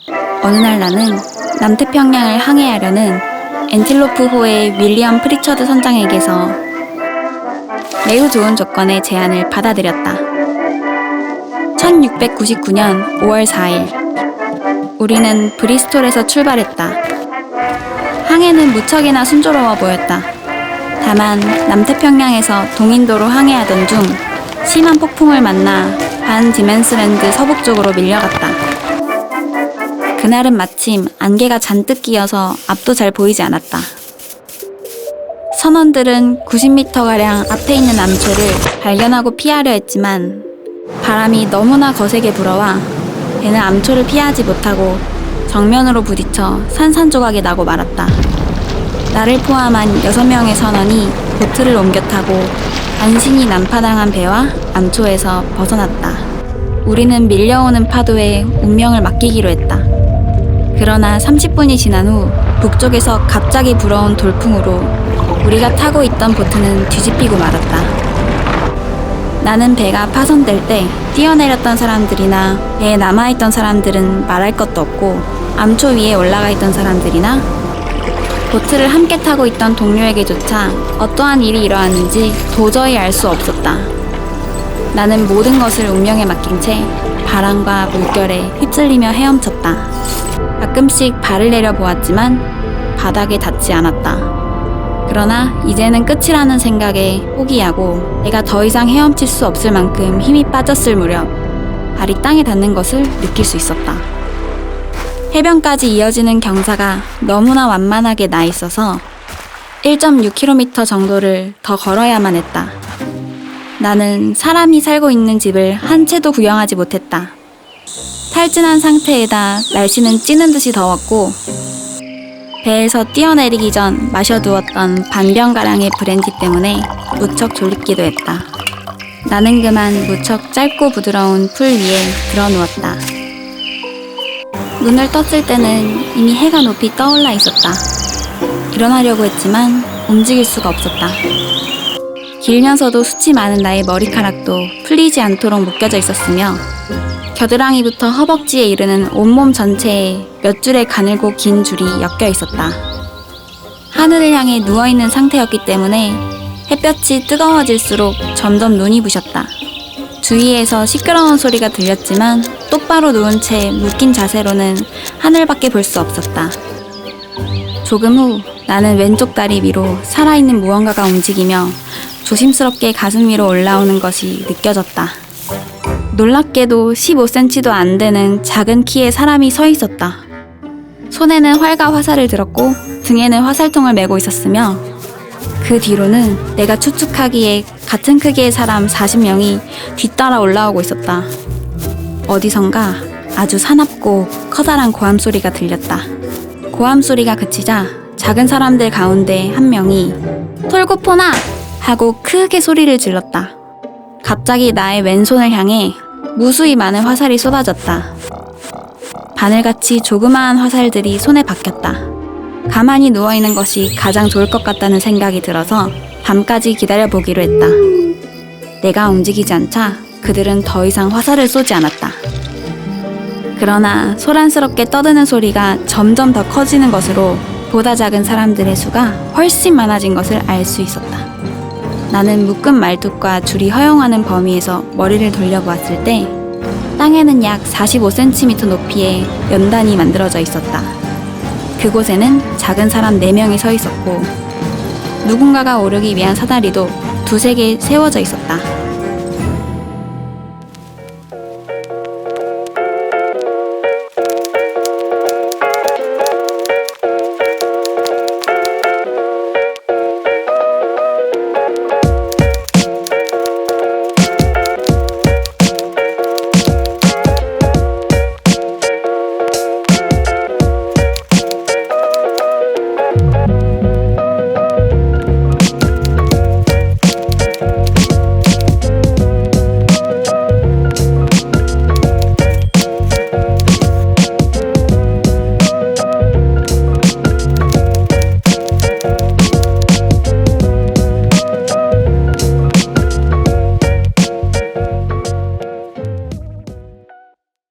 어느 날 나는 남태평양을 항해하려는 엔틸로프호의 윌리엄 프리처드 선장에게서 매우 좋은 조건의 제안을 받아들였다. 1699년 5월 4일 우리는 브리스톨에서 출발했다. 항해는 무척이나 순조로워 보였다. 다만 남태평양에서 동인도로 항해하던 중 심한 폭풍을 만나 반 디멘스랜드 서북쪽으로 밀려갔다. 그날은 마침 안개가 잔뜩 끼어서 앞도 잘 보이지 않았다. 선원들은 90m가량 앞에 있는 암초를 발견하고 피하려 했지만 바람이 너무나 거세게 불어와 배는 암초를 피하지 못하고 정면으로 부딪혀 산산조각이 나고 말았다. 나를 포함한 6명의 선원이 보트를 옮겨 타고 간신히 난파당한 배와 암초에서 벗어났다. 우리는 밀려오는 파도에 운명을 맡기기로 했다. 그러나 30분이 지난 후 북쪽에서 갑자기 불어온 돌풍으로 우리가 타고 있던 보트는 뒤집히고 말았다. 나는 배가 파손될 때 뛰어내렸던 사람들이나 배에 남아있던 사람들은 말할 것도 없고 암초 위에 올라가 있던 사람들이나 보트를 함께 타고 있던 동료에게조차 어떠한 일이 일어났는지 도저히 알 수 없었다. 나는 모든 것을 운명에 맡긴 채 바람과 물결에 휩쓸리며 헤엄쳤다. 가끔씩 발을 내려보았지만 바닥에 닿지 않았다. 그러나 이제는 끝이라는 생각에 포기하고 내가 더 이상 헤엄칠 수 없을 만큼 힘이 빠졌을 무렵 발이 땅에 닿는 것을 느낄 수 있었다. 해변까지 이어지는 경사가 너무나 완만하게 나 있어서 1.6km 정도를 더 걸어야만 했다. 나는 사람이 살고 있는 집을 한 채도 구경하지 못했다. 탈진한 상태에다 날씨는 찌는 듯이 더웠고 배에서 뛰어내리기 전 마셔두었던 반병가량의 브랜디 때문에 무척 졸립기도 했다. 나는 그만 무척 짧고 부드러운 풀 위에 드러누웠다. 눈을 떴을 때는 이미 해가 높이 떠올라 있었다. 일어나려고 했지만 움직일 수가 없었다. 길면서도 숱이 많은 나의 머리카락도 풀리지 않도록 묶여져 있었으며 겨드랑이부터 허벅지에 이르는 온몸 전체에 몇 줄의 가늘고 긴 줄이 엮여 있었다. 하늘을 향해 누워있는 상태였기 때문에 햇볕이 뜨거워질수록 점점 눈이 부셨다. 주위에서 시끄러운 소리가 들렸지만 똑바로 누운 채 묶인 자세로는 하늘밖에 볼 수 없었다. 조금 후 나는 왼쪽 다리 위로 살아있는 무언가가 움직이며 조심스럽게 가슴 위로 올라오는 것이 느껴졌다. 놀랍게도 15cm도 안 되는 작은 키의 사람이 서 있었다. 손에는 활과 화살을 들었고 등에는 화살통을 메고 있었으며 그 뒤로는 내가 추측하기에 같은 크기의 사람 40명이 뒤따라 올라오고 있었다. 어디선가 아주 사납고 커다란 고함 소리가 들렸다. 고함 소리가 그치자 작은 사람들 가운데 한 명이 톨고포나! 하고 크게 소리를 질렀다. 갑자기 나의 왼손을 향해 무수히 많은 화살이 쏟아졌다. 바늘같이 조그마한 화살들이 손에 박혔다. 가만히 누워있는 것이 가장 좋을 것 같다는 생각이 들어서 밤까지 기다려보기로 했다. 내가 움직이지 않자 그들은 더 이상 화살을 쏘지 않았다. 그러나 소란스럽게 떠드는 소리가 점점 더 커지는 것으로 보다 작은 사람들의 수가 훨씬 많아진 것을 알 수 있었다. 나는 묶은 말뚝과 줄이 허용하는 범위에서 머리를 돌려보았을 때 땅에는 약 45cm 높이의 연단이 만들어져 있었다. 그곳에는 작은 사람 4명이 서 있었고 누군가가 오르기 위한 사다리도 2-3개 세워져 있었다.